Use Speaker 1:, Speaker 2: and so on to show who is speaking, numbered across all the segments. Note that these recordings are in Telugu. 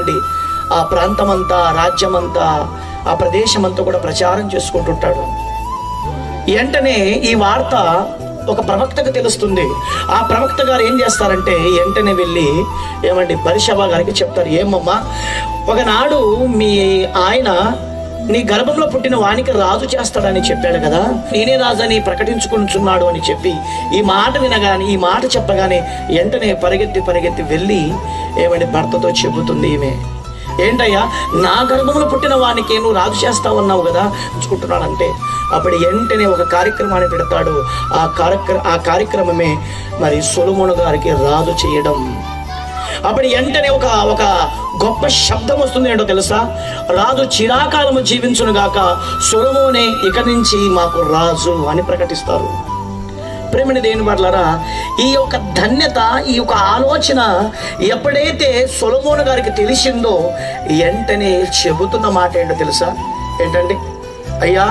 Speaker 1: ఏమండి ఆ ప్రాంతమంతా, రాజ్యమంతా, ఆ ప్రదేశమంతా కూడా ప్రచారం చేసుకుంటుంటాడు. వెంటనే ఈ వార్త ఒక ప్రవక్తకు తెలుస్తుంది. ఆ ప్రవక్త గారు ఏం చేస్తారంటే వెంటనే వెళ్ళి ఏమండి బర్షబా గారికి చెప్తారు, ఏమమ్మా ఒకనాడు మీ ఆయన నీ గర్భంలో పుట్టిన వానికి రాజు చేస్తాడని చెప్పాడు కదా, నేనే రాజని ప్రకటించుకుంటున్నాడు అని చెప్పి ఈ మాట వినగానే, ఈ మాట చెప్పగానే వెంటనే పరిగెత్తి వెళ్ళి ఏమండి భర్తతో చెబుతుంది ఈమె, ఏంటయ్యా నా గర్భంలో పుట్టిన వానికి నువ్వు రాజు చేస్తావన్నావు కదా చూసుకుంటున్నాడంటే అప్పుడు వెంటనే ఒక కార్యక్రమాన్ని పెడతాడు. ఆ కార్యక్రమమే మరి సొలొమోను గారికి రాజు చేయడం. అప్పుడు వెంటనే ఒక గొప్ప శబ్దం వస్తుంది. ఏంటో తెలుసా? రాజు చిరాకాలము జీవించును గాక, సొలొమోనే ఇక నుంచి మాకు రాజు అని ప్రకటిస్తారు. ప్రేమని దేని వాళ్ళరా, ఈ యొక్క ధన్యత, ఈ యొక్క ఆలోచన ఎప్పుడైతే సొలొమోను గారికి తెలిసిందో వెంటనే చెబుతున్న మాట ఏంటో తెలుసా? ఏంటండి, అయ్యా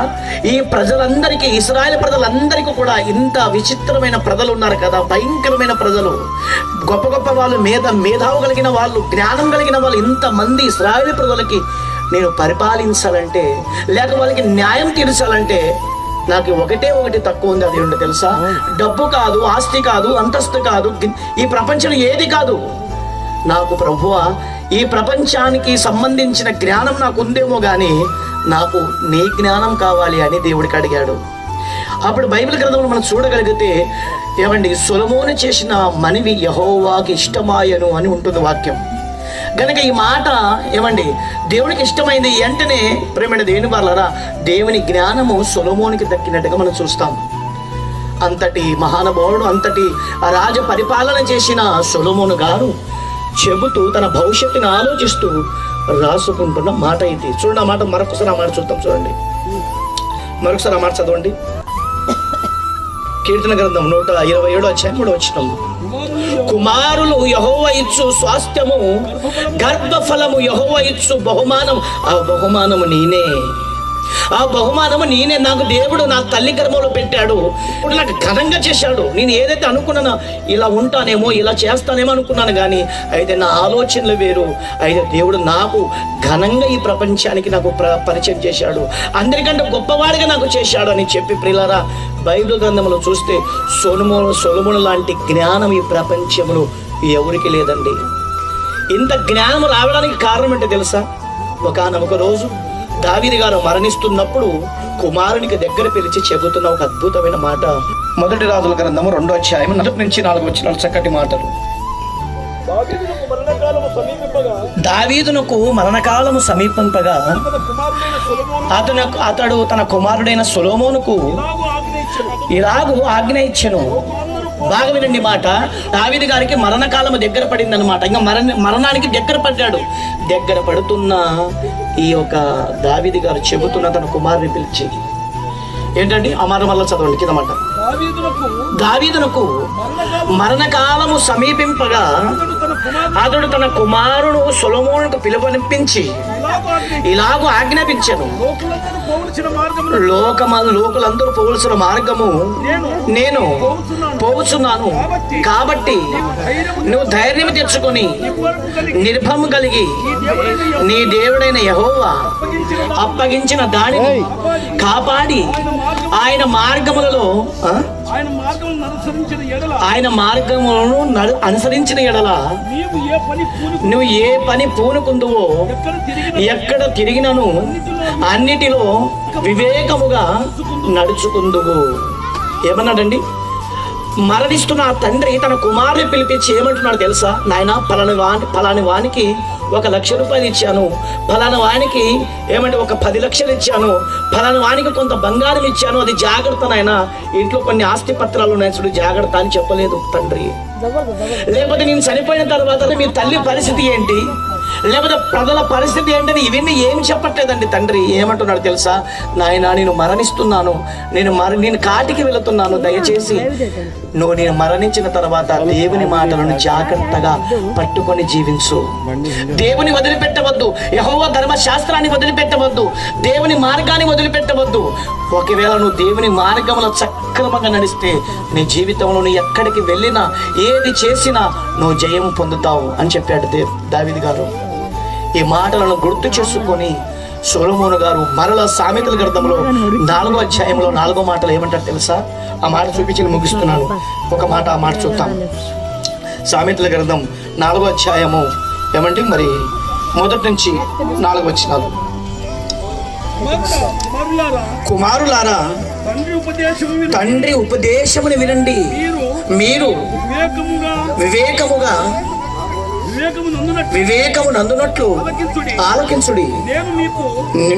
Speaker 1: ఈ ప్రజలందరికీ, ఇశ్రాయేలు ప్రజలందరికీ కూడా ఇంత విచిత్రమైన ప్రజలు ఉన్నారు కదా, భయంకరమైన ప్రజలు, గొప్ప గొప్ప వాళ్ళు, మేధావు కలిగిన వాళ్ళు, జ్ఞానం కలిగిన వాళ్ళు, ఇంతమంది ఇశ్రాయేలు ప్రజలకి నేను పరిపాలించాలంటే, లేక వాళ్ళకి న్యాయం తీర్చాలంటే నాకు ఒకటి తక్కువ ఉంది. అది ఏంటో తెలుసా? డబ్బు కాదు, ఆస్తి కాదు, అంతస్తు కాదు, ఈ ప్రపంచంలో ఏది కాదు. నాకు ప్రభువా ఈ ప్రపంచానికి సంబంధించిన జ్ఞానం నాకు ఉందేమో కానీ నాకు నీ జ్ఞానం కావాలి అని దేవుడికి అడిగాడు. అప్పుడు బైబిల్ గ్రంథంలో మనం చూడగలిగితే ఏమండి, సొలొమోను చేసిన మనవి యెహోవాకి ఇష్టమాయను అని ఉంటుంది వాక్యం. కనుక ఈ మాట ఏమండి దేవునికి ఇష్టమైంది. వెంటనే ప్రేమైన దేవుని వాళ్ళరా, దేవుని జ్ఞానము సొలొమోనుకి దక్కినట్టుగా మనం చూస్తాం. అంతటి మహానుభావుడు, అంతటి రాజ పరిపాలన చేసిన సొలొమోను గారు చెబుతూ తన భవిష్యత్తుని ఆలోచిస్తూ రాసుకుంటున్న మాట ఇది. చూడండి ఆ మాట మరొకసారి ఆ మాట చూద్దాం. చూడండి మరొకసారి ఆ మాట చదవండి. కీర్తన గ్రంథం 127 అధ్యాయం 3వ వచనం, కుమారులు యెహోవా ఇచ్చు స్వాస్థ్యము, గర్భఫలము యెహోవా ఇచ్చు బహుమానం, ఆ బహుమానము నేనే, ఆ బహుమానము నేనే. నాకు దేవుడు నా తల్లి గర్భంలో పెట్టాడు, ఇప్పుడు నాకు ఘనంగా చేశాడు. నేను ఏదైతే అనుకున్నానో ఇలా ఉంటానేమో, ఇలా చేస్తానేమో అనుకున్నాను, కానీ అయితే నా ఆలోచనలు వేరు. అయితే దేవుడు నాకు ఘనంగా ఈ ప్రపంచానికి నాకు పరిచయం చేశాడు, అందరికంటే గొప్పవాడిగా నాకు చేశాడు అని చెప్పి ప్రియులారా, బైబిల్ గ్రంథంలో చూస్తే సొలొమోను లాంటి జ్ఞానం ఈ ప్రపంచంలో ఎవరికి లేదండి. ఇంత జ్ఞానం రావడానికి కారణం ఏంటో తెలుసా? ఒకానొక రోజు దావీదు గారు మరణిస్తున్నప్పుడు కుమారునికి దగ్గర పిలిచి చెబుతున్న ఒక అద్భుతమైన మాట. మొదటి రాజుల గ్రంథము 2వ అధ్యాయం 1 నుంచి 4 వచనాలు చక్కటి మాటలు. దావీదునకు మరణకాలము సమీపింపగా అతడు తన కుమారుడైన సొలొమోనుకు ఇలాగూ ఆజ్ఞ ఇచ్చెను. బాగా వినండి మాట. దావీదు గారికి మరణకాలము దగ్గర పడింది అనమాట. ఇంకా మరణానికి దగ్గర పడ్డాడు. దగ్గర పడుతున్న ఈ యొక్క దావీదు గారు చెబుతున్న తన కుమారుని పిలిచి ఏంటండి, ఆ మాట వల్ల చదవండి కింద మాట. దావీదునకు మరణకాలము సమీపింపగా అతడు తన కుమారుడు సొలొమోనుకు పిలువనిపించి ఇలాగూ ఆజ్ఞాపించెను, లోకులందరూ పోవలసిన మార్గము నేను పోవచ్చున్నాను, కాబట్టి నువ్వు ధైర్యం తెచ్చుకొని నిర్భయం కలిగి నీ దేవుడైన యెహోవా అప్పగించిన దానిని కాపాడి ఆయన మార్గములను అనుసరించిన ఎడల నువ్వు ఏ పని పూనుకుందువో, ఎక్కడ తిరిగినను అన్నిటిలో వివేకముగా నడుచుకుందువు. ఏమన్నాడండి? మరణిస్తున్న ఆ తండ్రి తన కుమారుని పిలిపించి ఏమంటున్నాడు తెలుసా? నాయన, పలాని వానికి 1,00,000 రూపాయలు ఇచ్చాను, ఫలానా వానికి ఏమంటే 10 లక్షలు ఇచ్చాను, ఫలానా వానికి కొంత బంగారం ఇచ్చాను, అది జాగ్రత్త నాయన, ఇంట్లో కొన్ని ఆస్తి పత్రాలు ఉన్నాయి చూడు, జాగ్రత్త అని చెప్పలేదు తండ్రి. లేకపోతే నేను చనిపోయిన తర్వాత మీ తల్లి పరిస్థితి ఏంటి, లేకపోతే ప్రజల పరిస్థితి ఏంటని ఇవన్నీ ఏమి చెప్పట్లేదండి తండ్రి. ఏమంటున్నాడు తెలుసా? నాయన, నేను మరణిస్తున్నాను, నేను కాటికి వెళుతున్నాను, దయచేసి నేను మరణించిన తర్వాత దేవుని మాటలను జాగ్రత్తగా పట్టుకొని జీవించు. దేవుని వదిలిపెట్టవద్దు, యెహోవా ధర్మశాస్త్రాన్ని వదిలిపెట్టవద్దు, దేవుని మార్గాన్ని వదిలిపెట్టవద్దు. ఒకవేళ నువ్వు దేవుని మార్గంలో సక్రమంగా నడిస్తే నీ జీవితంలో నువ్వు ఎక్కడికి వెళ్ళినా, ఏది చేసినా నువ్వు జయం పొందుతావు అని చెప్పాడు దావీదు గారు. ఈ మాటలను గుర్తు చేసుకొని సొలొమోను గారు మరలా సామెతల గ్రంథంలో 4వ అధ్యాయంలో 4వ మాటలు ఏమంటారు తెలుసా? ఆ మాట చూపించి ముగిస్తున్నాను. ఒక మాట ఆ మాట చూద్దాం. సామెతల గ్రంథం 4వ అధ్యాయము ఏమంటే మరి 1 నుంచి 4 వచనాలు. కుమారులారా, తండ్రి ఉపదేశముని వినండి, మీరు వివేకముగా నందునట్లు ఆలకించుడి.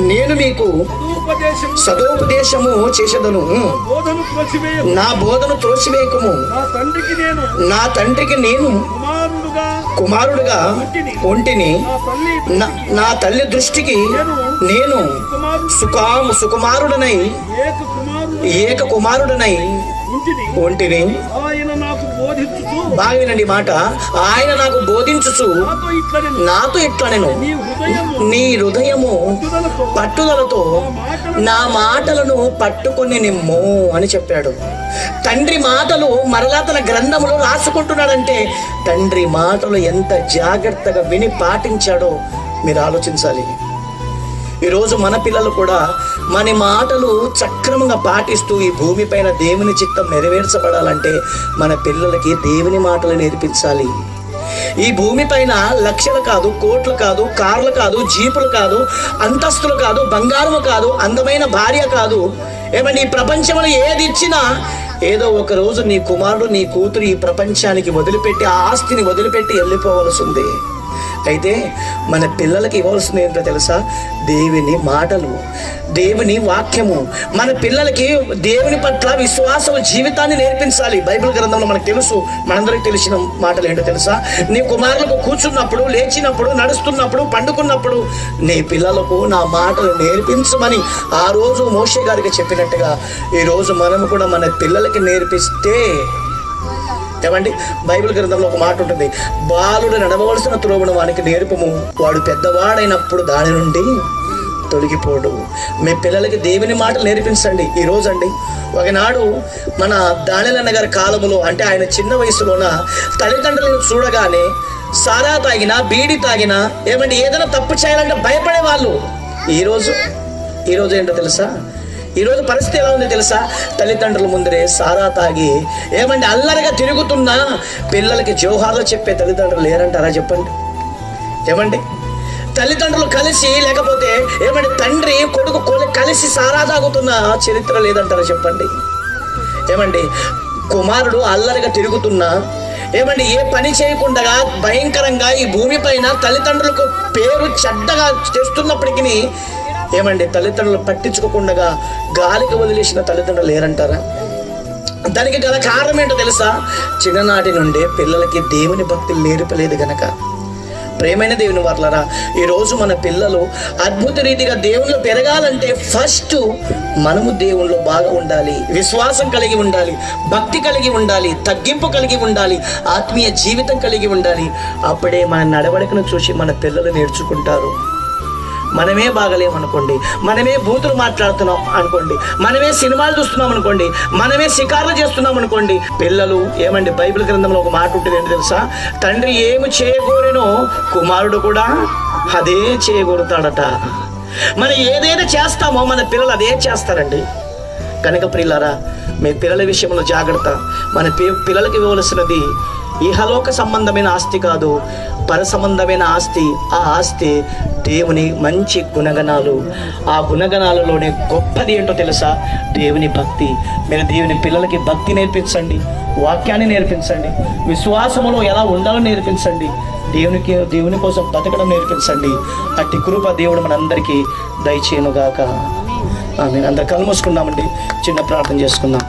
Speaker 1: నేను మీకు సదోపదేశము చేసేదను, నా బోధను త్రోసివేయకుము. నా తండ్రికి నేను కుమారుడుగా ఒంటిని, నా తల్లి దృష్టికి నేను సుకుమారుడనై ఏక కుమారుడనై ఒంటిని. బాగా వినండి మాట. ఆయన నాకు బోధించుచు నాతో ఇట్లా నేను, నీ హృదయము పట్టుదలతో నా మాటలను పట్టుకొని నిమ్ము అని చెప్పాడు. తండ్రి మాటలు మరలా తన గ్రంథములో రాసుకుంటున్నాడంటే తండ్రి మాటలు ఎంత జాగ్రత్తగా విని పాటించాడో మీరు ఆలోచించాలి. ఈరోజు మన పిల్లలు కూడా మన మాటలు సక్రమంగా పాటిస్తూ ఈ భూమిపైన దేవుని చిత్తం నెరవేర్చబడాలంటే మన పిల్లలకి దేవుని మాటలు నేర్పించాలి. ఈ భూమిపైన లక్షలు కాదు, కోట్లు కాదు, కార్లు కాదు, జీపులు కాదు, అంతస్తులు కాదు, బంగారము కాదు, అందమైన భార్య కాదు, ఏమన్నా ఈ ప్రపంచంలో ఏది ఇచ్చినా ఏదో ఒక రోజు నీ కుమారుడు నీ కూతురు ఈ ప్రపంచానికి వదిలిపెట్టి ఆ ఆస్తిని వదిలిపెట్టి వెళ్ళిపోవలసిందే. అయితే మన పిల్లలకి ఇవ్వాల్సింది ఏంటో తెలుసా? దేవుని మాటలు, దేవుని వాక్యము. మన పిల్లలకి దేవుని పట్ల విశ్వాస జీవితాన్ని నేర్పించాలి. బైబిల్ గ్రంథంలో మనకు తెలుసు, మనందరికీ తెలిసిన మాటలు ఏంటో తెలుసా? నీ కుమారులకు కూర్చున్నప్పుడు, లేచినప్పుడు, నడుస్తున్నప్పుడు, పండుకున్నప్పుడు నీ పిల్లలకు నా మాటలు నేర్పించమని ఆ రోజు మోషే గారికి చెప్పినట్టుగా ఈరోజు మనము కూడా మన పిల్లలకి నేర్పిస్తే ఏమండి, బైబిల్ గ్రంథంలో ఒక మాట ఉంటుంది, బాలుడు నడవవలసిన త్రోవను వానికి నేర్పము, వాడు పెద్దవాడైనప్పుడు దాని నుండి తొలగిపోడు. మీ పిల్లలకి దేవుని మాటలు నేర్పించండి. ఈరోజు అండి, ఒకనాడు మన దానిలన్న గారి కాలములో, అంటే ఆయన చిన్న వయసులోన తల్లిదండ్రులను చూడగానే సారా తాగినా, బీడి తాగినా, ఏమంటే ఏదైనా తప్పు చేయాలంటే భయపడేవాళ్ళు. ఈరోజు ఏంటో తెలుసా? ఈరోజు పరిస్థితి ఎలా ఉంది తెలుసా? తల్లిదండ్రుల ముందరే సారా తాగి ఏమంటే అల్లరిగా తిరుగుతున్నా పిల్లలకి జోహార్లు చెప్పే తల్లిదండ్రులు లేరంటారా చెప్పండి? ఏమండి, తల్లిదండ్రులు కలిసి, లేకపోతే ఏమంటే తండ్రి కొడుకు కలిసి సారా తాగుతున్న చరిత్ర లేదంటారా చెప్పండి? ఏమండి, కుమారుడు అల్లరిగా తిరుగుతున్నా, ఏమండి ఏ పని చేయకుండా భయంకరంగా ఈ భూమిపైన తల్లిదండ్రులకు పేరు చెడ్డగా చేస్తున్నప్పటికీ ఏమండి తల్లిదండ్రులు పట్టించుకోకుండా గాలికి వదిలేసిన తల్లిదండ్రులు లేరంటారా? దానికి గల కారణం ఏంటో తెలుసా? చిన్ననాటి నుండే పిల్లలకి దేవుని భక్తి నేర్పలేదు గనక. ప్రేమైన దేవుని వారలారా, ఈరోజు మన పిల్లలు అద్భుత రీతిగా దేవుళ్ళు పెరగాలంటే ఫస్ట్ మనము దేవుళ్ళు బాగా ఉండాలి, విశ్వాసం కలిగి ఉండాలి, భక్తి కలిగి ఉండాలి, తగ్గింపు కలిగి ఉండాలి, ఆత్మీయ జీవితం కలిగి ఉండాలి. అప్పుడే మన నడవడికను చూసి మన పిల్లలు నేర్చుకుంటారు. మనమే బాగలేమనుకోండి, మనమే బూతులు మాట్లాడుతున్నాం అనుకోండి, మనమే సినిమాలు చూస్తున్నాం అనుకోండి, మనమే షికార్లు చేస్తున్నాం అనుకోండి, పిల్లలు ఏమండి, బైబిల్ గ్రంథంలో ఒక మాట ఉంటుంది ఏంటి తెలుసా? తండ్రి ఏమి చేయకూడనో కుమారుడు కూడా అదే చేయకూడతాడట. మనం ఏదైతే చేస్తామో మన పిల్లలు అదే చేస్తారండి. కనుక ప్రియులారా, మీ పిల్లల విషయంలో జాగ్రత్త. మన పిల్లలకి ఇవ్వవలసినది ఇహలోక సంబంధమైన ఆస్తి కాదు, పర సంబంధమైన ఆస్తి. ఆ ఆస్తి దేవుని మంచి గుణగణాలు. ఆ గుణగణాలలోనే గొప్పది ఏంటో తెలుసా? దేవుని భక్తి. మీరు దేవుని పిల్లలకి భక్తి నేర్పించండి, వాక్యాన్ని నేర్పించండి, విశ్వాసములో ఎలా ఉండాలో నేర్పించండి, దేవుని కోసం బతకడం నేర్పించండి. అట్టి కృప దేవుడు మనందరికీ దయచేయునుగాక. ఆమేన్. అందరు కళ్ళు మూసుకుందామండి, చిన్న ప్రార్థన చేసుకుందాం.